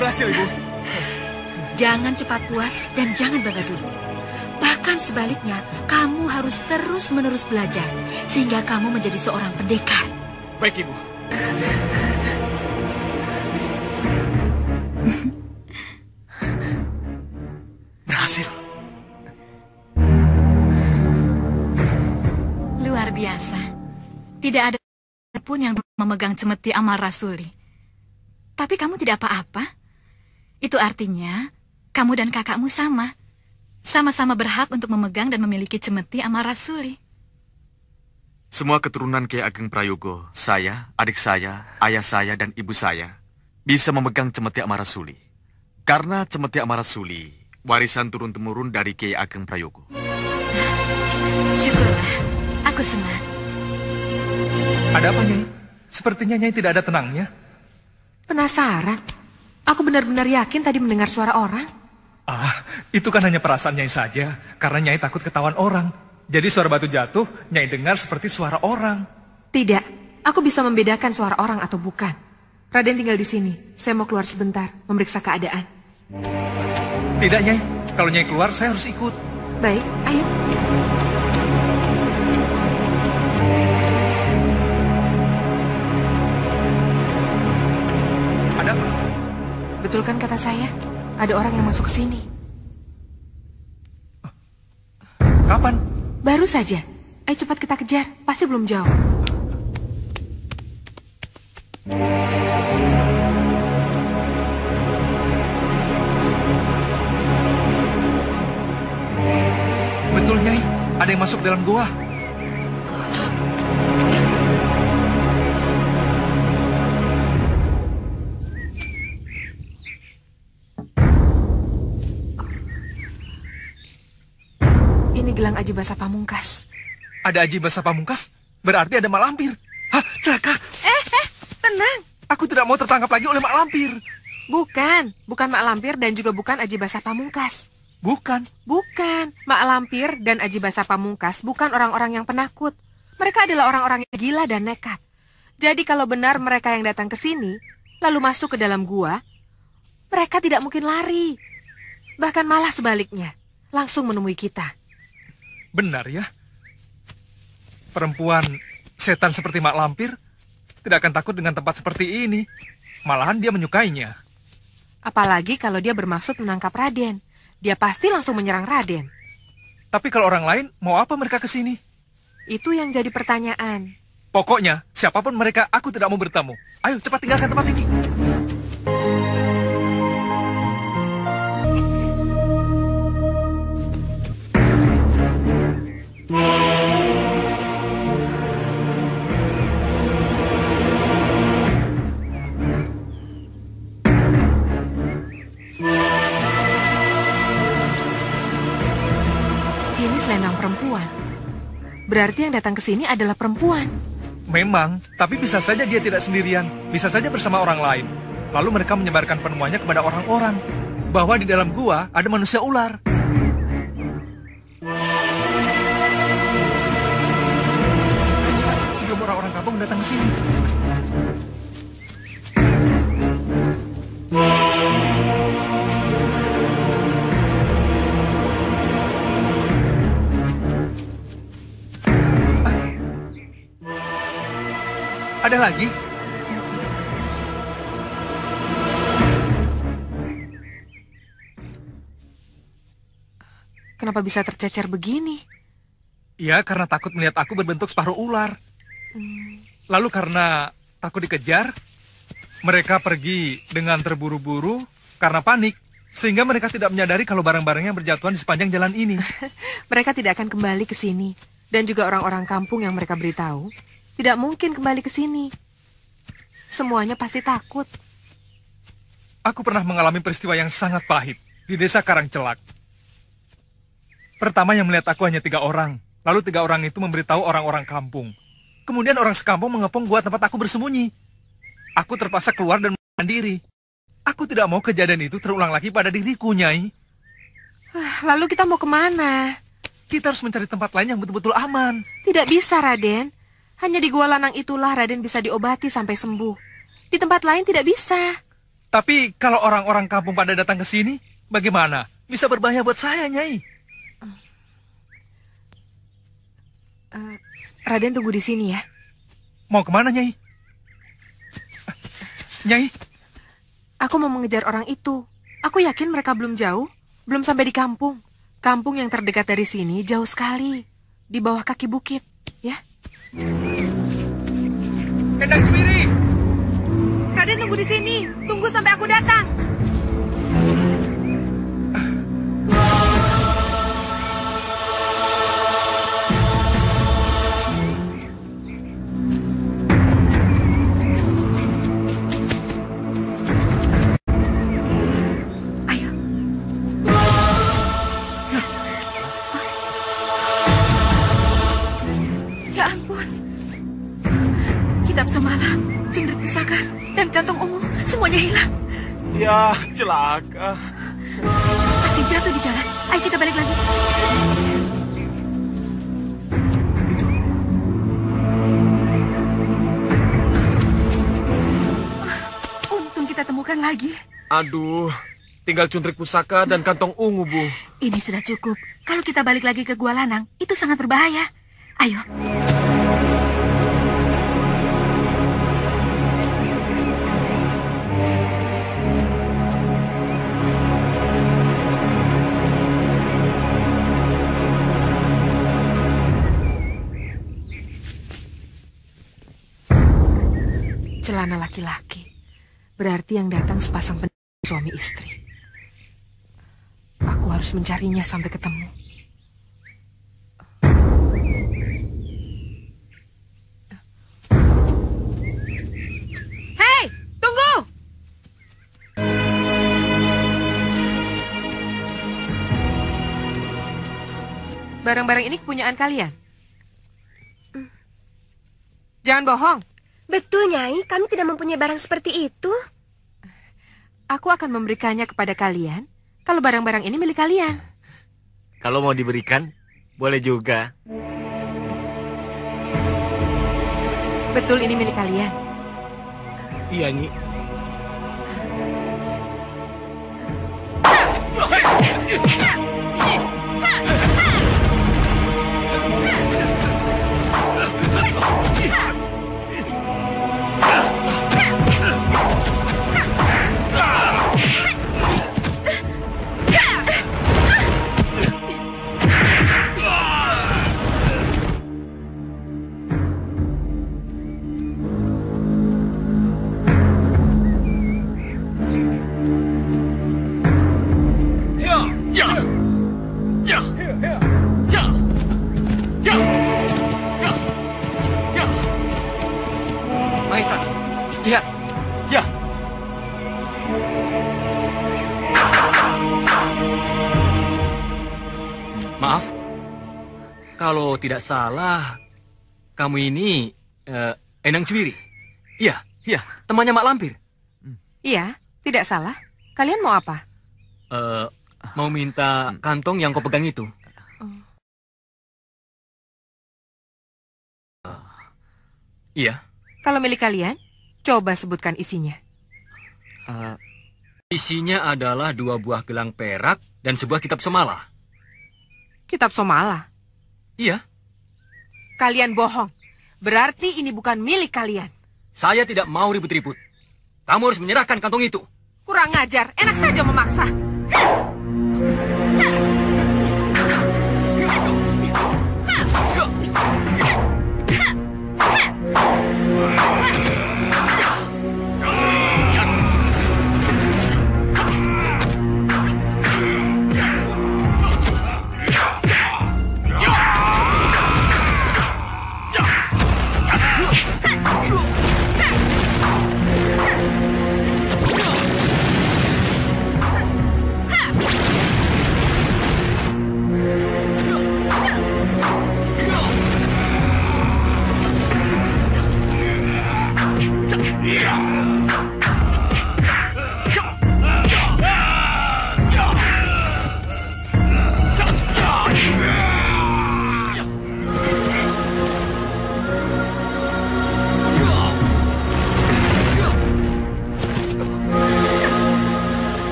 berhasil, Ibu. Jangan cepat puas dan jangan bangga dulu. Bahkan sebaliknya, kamu harus terus-menerus belajar sehingga kamu menjadi seorang pendekar. Baik, Ibu. Berhasil. Luar biasa. Tidak ada pun yang memegang cemeti amal rasuli. Tapi kamu tidak apa-apa. Itu artinya kamu dan kakakmu sama. Sama-sama berhak untuk memegang dan memiliki cemeti amal rasuli. Semua keturunan Kiai Ageng Prayogo, saya, adik saya, ayah saya, dan ibu saya bisa memegang cemeti amal rasuli. Karena cemeti amal rasuli warisan turun-temurun dari Kiai Ageng Prayogo. Syukurlah, aku senang. Ada apa, Nyai? Sepertinya Nyai tidak ada tenangnya. Penasaran? Aku benar-benar yakin tadi mendengar suara orang. Ah, itu kan hanya perasaan Nyai saja. Karena Nyai takut ketahuan orang. Jadi suara batu jatuh, Nyai dengar seperti suara orang. Tidak, aku bisa membedakan suara orang atau bukan. Raden tinggal di sini. Saya mau keluar sebentar, memeriksa keadaan. Tidak, Nyai. Kalau Nyai keluar, saya harus ikut. Baik, ayo. Ada apa? Betul kan kata saya? Ada orang yang masuk ke sini. Kapan? Baru saja. Ayo cepat kita kejar. Pasti belum jauh. Betul, Nyai. Ada yang masuk dalam gua. Ini gelang Aji Basa Pamungkas. Ada Aji Basa Pamungkas? Berarti ada mak lampir. Hah, celaka. Tenang. Aku tidak mau tertangkap lagi oleh mak lampir. Bukan Mak Lampir dan juga bukan Aji Basa Pamungkas. Bukan. Mak Lampir dan Aji Basa Pamungkas bukan orang-orang yang penakut. Mereka adalah orang-orang yang gila dan nekat. Jadi kalau benar mereka yang datang ke sini, lalu masuk ke dalam gua, mereka tidak mungkin lari. Bahkan malah sebaliknya, langsung menemui kita. Benar ya. Perempuan setan seperti mak lampir tidak akan takut dengan tempat seperti ini. Malahan dia menyukainya. Apalagi kalau dia bermaksud menangkap Raden. Dia pasti langsung menyerang Raden. Tapi kalau orang lain, mau apa mereka ke sini? Itu yang jadi pertanyaan. Pokoknya, siapapun mereka, aku tidak mau bertemu. Ayo, cepat tinggalkan tempat ini. Ini selendang perempuan. Berarti yang datang ke sini adalah perempuan. Memang, tapi bisa saja dia tidak sendirian. Bisa saja bersama orang lain. Lalu mereka menyebarkan penemuannya kepada orang-orang. Bahwa di dalam gua ada manusia ular. Ayo cepat, sebelum orang-orang kampung datang ke sini. Ada lagi? Kenapa bisa tercecer begini? Ya, karena takut melihat aku berbentuk separuh ular. Lalu karena takut dikejar, mereka pergi dengan terburu-buru karena panik. Sehingga mereka tidak menyadari kalau barang-barangnya berjatuhan di sepanjang jalan ini. Mereka tidak akan kembali ke sini. Dan juga orang-orang kampung yang mereka beritahu tidak mungkin kembali ke sini. Semuanya pasti takut. Aku pernah mengalami peristiwa yang sangat pahit di desa Karangcelak. Pertama yang melihat aku hanya 3 orang. Lalu 3 orang itu memberitahu orang-orang kampung. Kemudian orang sekampung mengepung gua tempat aku bersembunyi. Aku terpaksa keluar dan mandiri. Aku tidak mau kejadian itu terulang lagi pada diriku, Nyai. Lalu kita mau kemana? Kita harus mencari tempat lain yang betul-betul aman. Tidak bisa, Raden. Hanya di Gua Lanang itulah Raden bisa diobati sampai sembuh. Di tempat lain tidak bisa. Tapi kalau orang-orang kampung pada datang ke sini, bagaimana? Bisa berbahaya buat saya, Nyai. Raden tunggu di sini ya. Mau kemana, Nyai? Nyai? Aku mau mengejar orang itu. Aku yakin mereka belum jauh, belum sampai di kampung. Kampung yang terdekat dari sini jauh sekali, di bawah kaki bukit, ya. Endang Cemiri! Raden tunggu di sini, tunggu sampai aku datang. Semalam, cendrik pusaka dan kantong ungu semuanya hilang. Ya, celaka. Pasti jatuh di jalan. Ayo kita balik lagi. Itu. Untung kita temukan lagi. Aduh, tinggal cundrik pusaka dan kantong ungu, Bu. Ini sudah cukup. Kalau kita balik lagi ke Gua Lanang, itu sangat berbahaya. Ayo. Celana laki-laki. Berarti yang datang sepasang suami istri. Aku harus mencarinya sampai ketemu. Hei, tunggu! Barang-barang ini kepunyaan kalian. Jangan bohong. Betul, Nyai. Kami tidak mempunyai barang seperti itu. Aku akan memberikannya kepada kalian kalau barang-barang ini milik kalian. Kalau mau diberikan, boleh juga. Betul ini milik kalian? Iya, Nyi. Mahesa, lihat. Ya. Maaf, kalau tidak salah, kamu ini Endang Cemiri. Iya, iya, temannya Mak Lampir. Iya, tidak salah. Kalian mau apa? Mau minta kantong yang kau pegang itu. Iya. Kalau milik kalian, coba sebutkan isinya. Isinya adalah 2 buah gelang perak dan sebuah kitab somala. Kitab somala? Iya. Kalian bohong. Berarti ini bukan milik kalian. Saya tidak mau ribut-ribut. Kamu harus menyerahkan kantong itu. Kurang ajar, enak saja memaksa.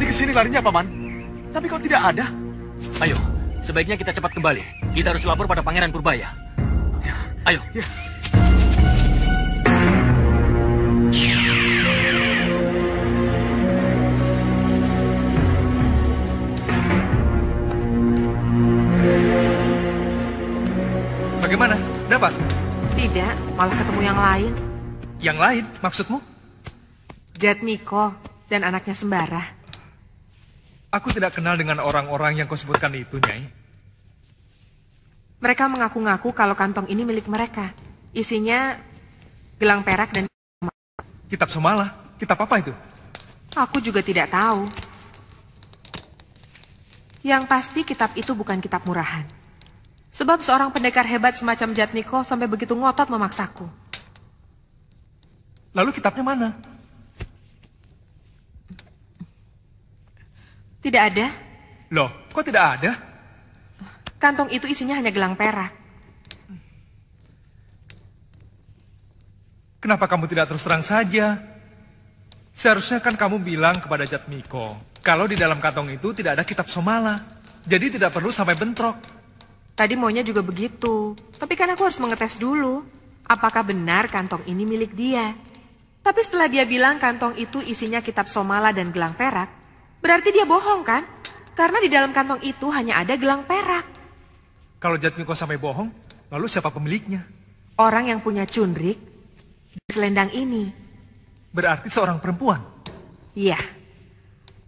ke sini larinya, Paman. Tapi kok tidak ada? Ayo, sebaiknya kita cepat kembali. Kita harus lapor pada Pangeran Purbaya. Ayo. Ya. Bagaimana? Dapat? Tidak, malah ketemu yang lain. Yang lain, maksudmu? Jatmiko dan anaknya Sembara. Aku tidak kenal dengan orang-orang yang kau sebutkan itu, Nyai. Mereka mengaku-ngaku kalau kantong ini milik mereka. Isinya gelang perak dan... Kitab Somala? Kitab apa itu? Aku juga tidak tahu. Yang pasti kitab itu bukan kitab murahan. Sebab seorang pendekar hebat semacam Jatmiko sampai begitu ngotot memaksaku. Lalu kitabnya mana? Tidak ada. Loh, kok tidak ada? Kantong itu isinya hanya gelang perak. Kenapa kamu tidak terus terang saja? Seharusnya kan kamu bilang kepada Jatmiko kalau di dalam kantong itu tidak ada kitab Somala. Jadi tidak perlu sampai bentrok. Tadi maunya juga begitu. Tapi kan aku harus mengetes dulu. Apakah benar kantong ini milik dia? Tapi setelah dia bilang kantong itu isinya kitab Somala dan gelang perak, berarti dia bohong kan? Karena di dalam kantong itu hanya ada gelang perak. Kalau Jatmiko sampai bohong, lalu siapa pemiliknya? Orang yang punya cunrik di selendang ini. Berarti seorang perempuan? Iya.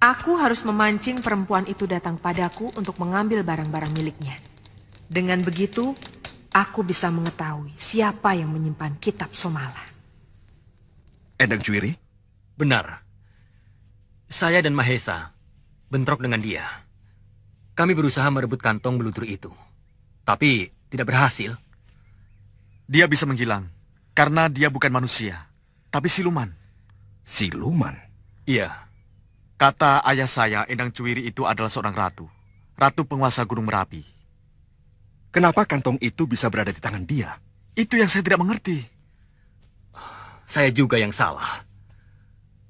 Aku harus memancing perempuan itu datang padaku untuk mengambil barang-barang miliknya. Dengan begitu, aku bisa mengetahui siapa yang menyimpan kitab Somala. Endang Juwiri? Benar. Saya dan Mahesa bentrok dengan dia. Kami berusaha merebut kantong belutur itu. Tapi tidak berhasil. Dia bisa menghilang karena dia bukan manusia, tapi siluman. Siluman? Iya. Kata ayah saya, Endang Juwiri itu adalah seorang ratu. Ratu penguasa Gunung Merapi. Kenapa kantong itu bisa berada di tangan dia? Itu yang saya tidak mengerti. Saya juga yang salah.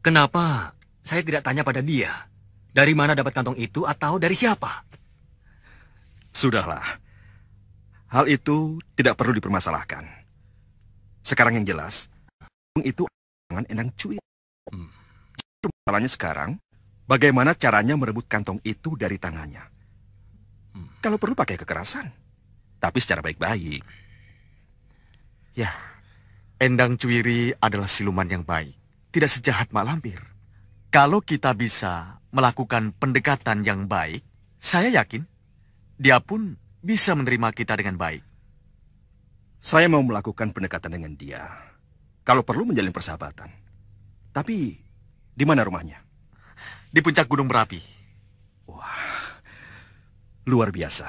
Kenapa saya tidak tanya pada dia? Dari mana dapat kantong itu atau dari siapa? Sudahlah. Hal itu tidak perlu dipermasalahkan. Sekarang yang jelas, kantong itu tangan Endang Juwiri. Masalahnya sekarang, bagaimana caranya merebut kantong itu dari tangannya? Kalau perlu pakai kekerasan. Tapi secara baik-baik. Ya, Endang Juwiri adalah siluman yang baik. Tidak sejahat Mak Lampir. Kalau kita bisa melakukan pendekatan yang baik, saya yakin dia pun bisa menerima kita dengan baik. Saya mau melakukan pendekatan dengan dia. Kalau perlu menjalin persahabatan. Tapi, di mana rumahnya? Di puncak Gunung Merapi. Wah, luar biasa.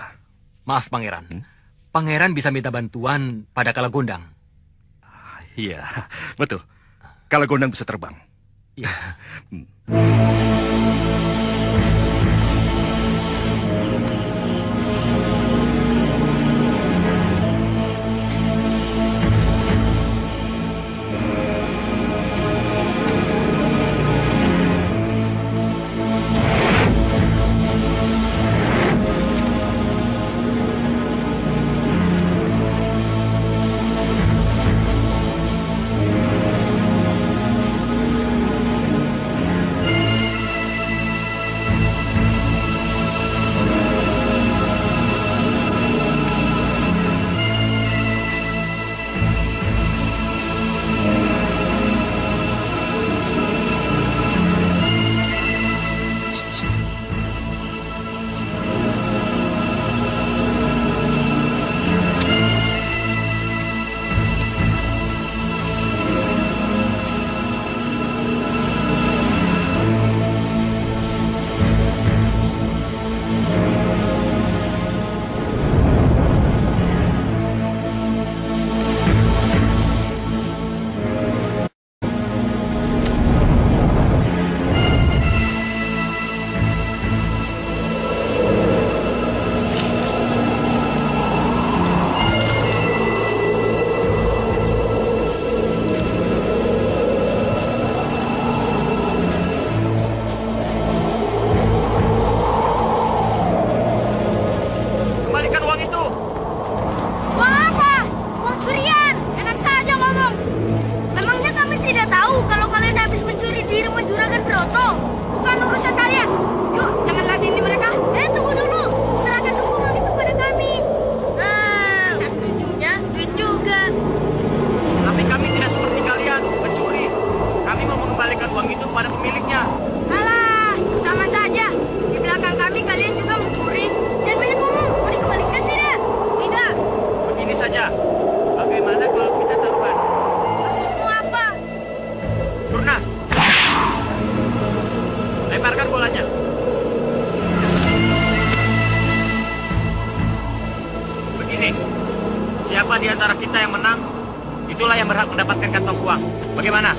Maaf, Pangeran. Pangeran bisa minta bantuan pada Kalagondang. Iya, betul. Kalagondang bisa terbang. Iya. Begini, siapa di antara kita yang menang, itulah yang berhak mendapatkan kantong uang. Bagaimana?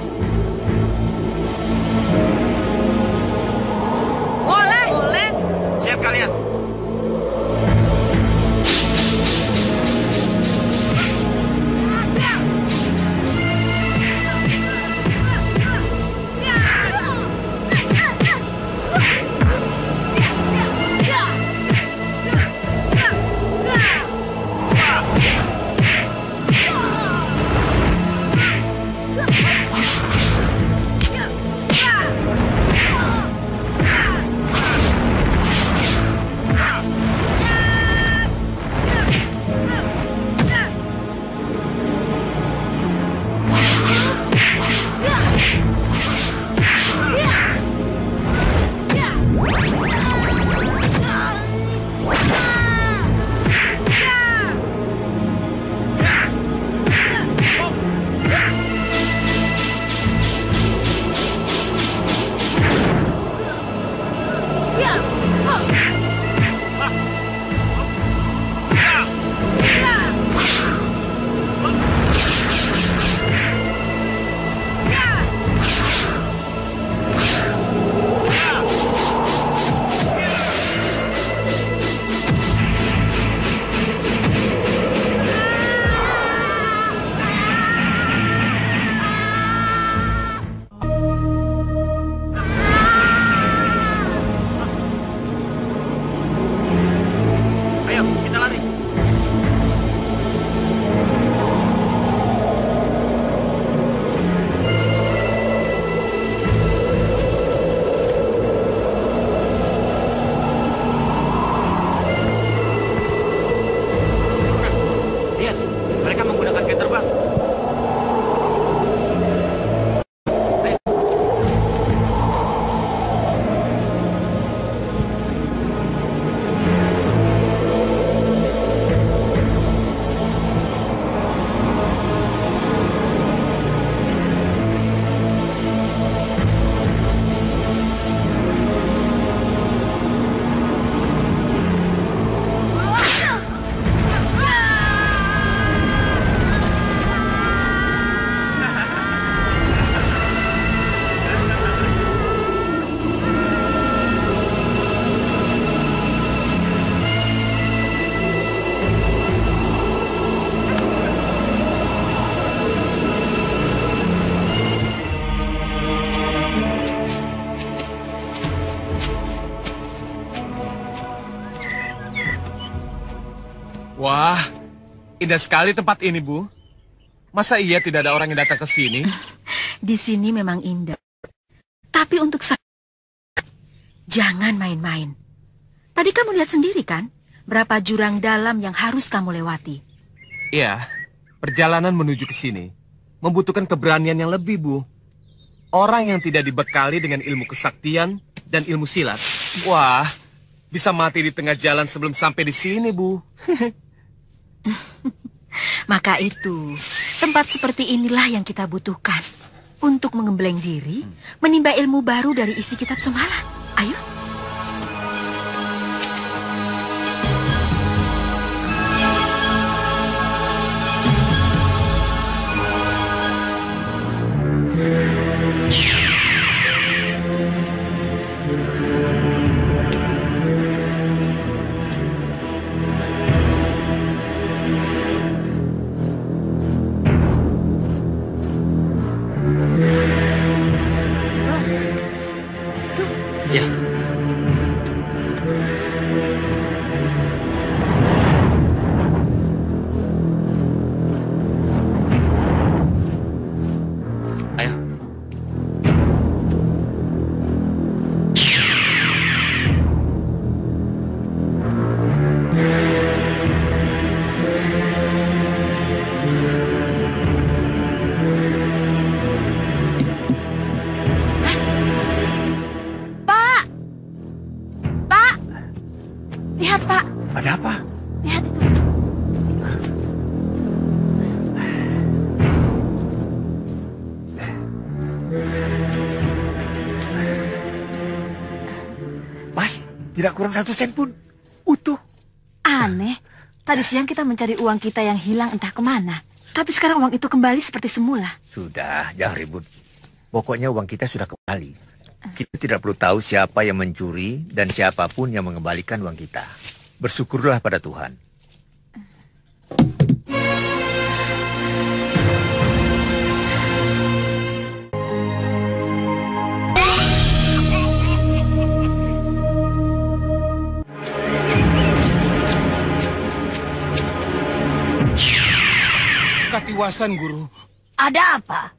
Boleh. Boleh. Siap kalian? Wah, indah sekali tempat ini, Bu. Masa iya tidak ada orang yang datang ke sini? Di sini memang indah. Tapi untuk jangan main-main. Tadi kamu lihat sendiri kan, berapa jurang dalam yang harus kamu lewati. Iya, perjalanan menuju ke sini membutuhkan keberanian yang lebih, Bu. Orang yang tidak dibekali dengan ilmu kesaktian dan ilmu silat, wah, bisa mati di tengah jalan sebelum sampai di sini, Bu. Maka itu, tempat seperti inilah yang kita butuhkan untuk mengembleng diri, menimba ilmu baru dari isi kitab semalam. Ayo. Tidak kurang 1 sen pun. Utuh. Aneh. Tadi siang kita mencari uang kita yang hilang entah kemana. Tapi sekarang uang itu kembali seperti semula. Sudah, jangan ribut. Pokoknya uang kita sudah kembali. Kita tidak perlu tahu siapa yang mencuri dan siapapun yang mengembalikan uang kita. Bersyukurlah pada Tuhan. Katiwasan, Guru. Ada apa?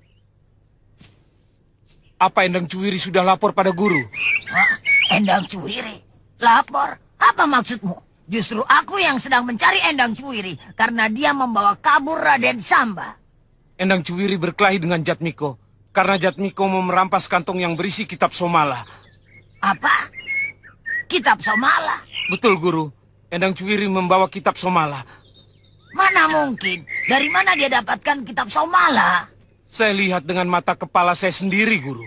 Apa Endang Cuwiri sudah lapor pada Guru? Hah? Endang Cuwiri? Lapor? Apa maksudmu? Justru aku yang sedang mencari Endang Cuwiri karena dia membawa kabur Raden Samba. Endang Cuwiri berkelahi dengan Jatmiko karena Jatmiko mau merampas kantong yang berisi kitab Somala. Apa? Kitab Somala? Betul, Guru. Endang Cuwiri membawa kitab Somala. Mana mungkin? Dari mana dia dapatkan kitab Somala? Saya lihat dengan mata kepala saya sendiri, Guru.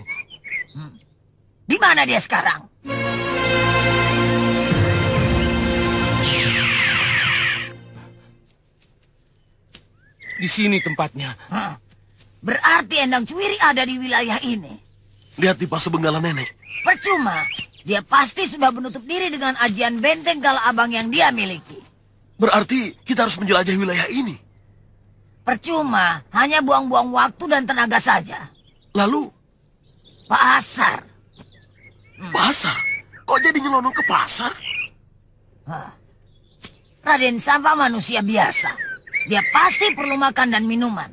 Di mana dia sekarang? Di sini tempatnya. Berarti Endang Cuwiri ada di wilayah ini. Lihat di Pasu Benggala Nenek. Percuma. Dia pasti sudah menutup diri dengan ajian benteng Kala Abang yang dia miliki. Berarti kita harus menjelajahi wilayah ini. Percuma, hanya buang-buang waktu dan tenaga saja. Lalu? Pasar. Pasar? Kok jadi nyelonong ke pasar? Raden Samba manusia biasa. Dia pasti perlu makan dan minuman.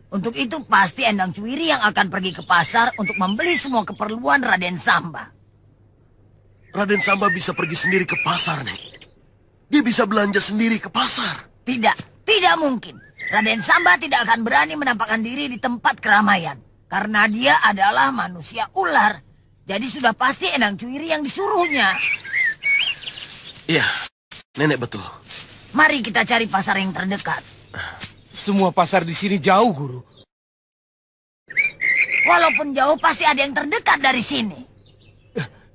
Untuk itu pasti Endang Cuwiri yang akan pergi ke pasar untuk membeli semua keperluan Raden Samba. Raden Samba bisa pergi sendiri ke pasar, Nek. Dia bisa belanja sendiri ke pasar. Tidak, tidak mungkin. Raden Samba tidak akan berani menampakkan diri di tempat keramaian. Karena dia adalah manusia ular. Jadi sudah pasti Endang Cuwiri yang disuruhnya. Iya, Nenek betul. Mari kita cari pasar yang terdekat. Semua pasar di sini jauh, Guru. Walaupun jauh pasti ada yang terdekat dari sini.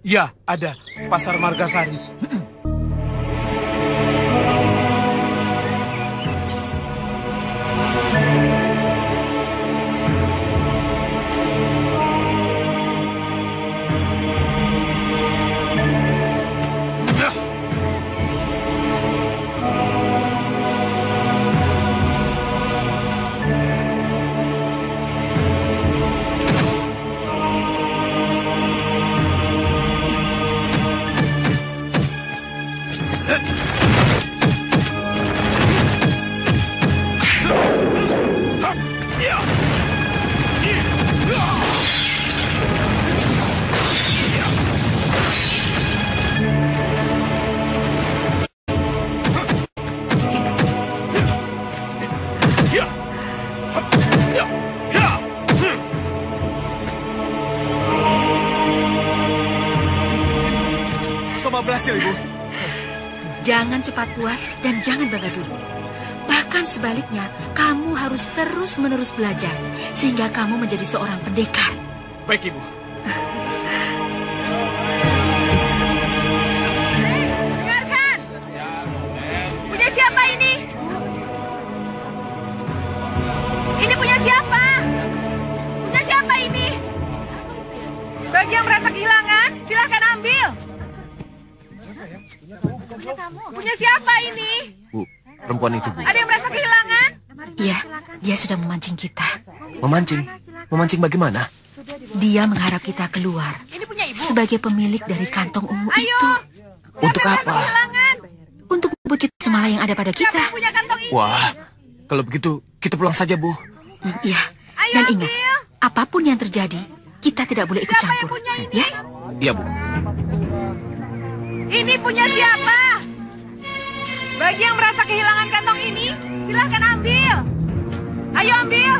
Ya, ada. Pasar Margasari. Berhasil, Ibu. Jangan cepat puas dan jangan bangga dulu. Bahkan sebaliknya, kamu harus terus-menerus belajar sehingga kamu menjadi seorang pendekar. Baik, Ibu. Dengarkan! Punya siapa ini? Ini punya siapa? Punya siapa ini? Bagi yang merasa kehilangan, silahkan ambil. Punya siapa ini? Bu, perempuan itu, Bu. Ada yang merasa kehilangan? Iya, dia sedang memancing kita. Memancing? Memancing bagaimana? Dia mengharap kita keluar sebagai pemilik dari kantong ungu itu. Untuk apa? Untuk merebut kita semala yang ada pada kita. Wah, kalau begitu kita pulang saja, Bu. Iya, dan ingat, apapun yang terjadi, kita tidak boleh ikut campur. Ya? Iya, Bu. Ini punya siapa? Bagi yang merasa kehilangan kantong ini, silahkan ambil. Ayo ambil.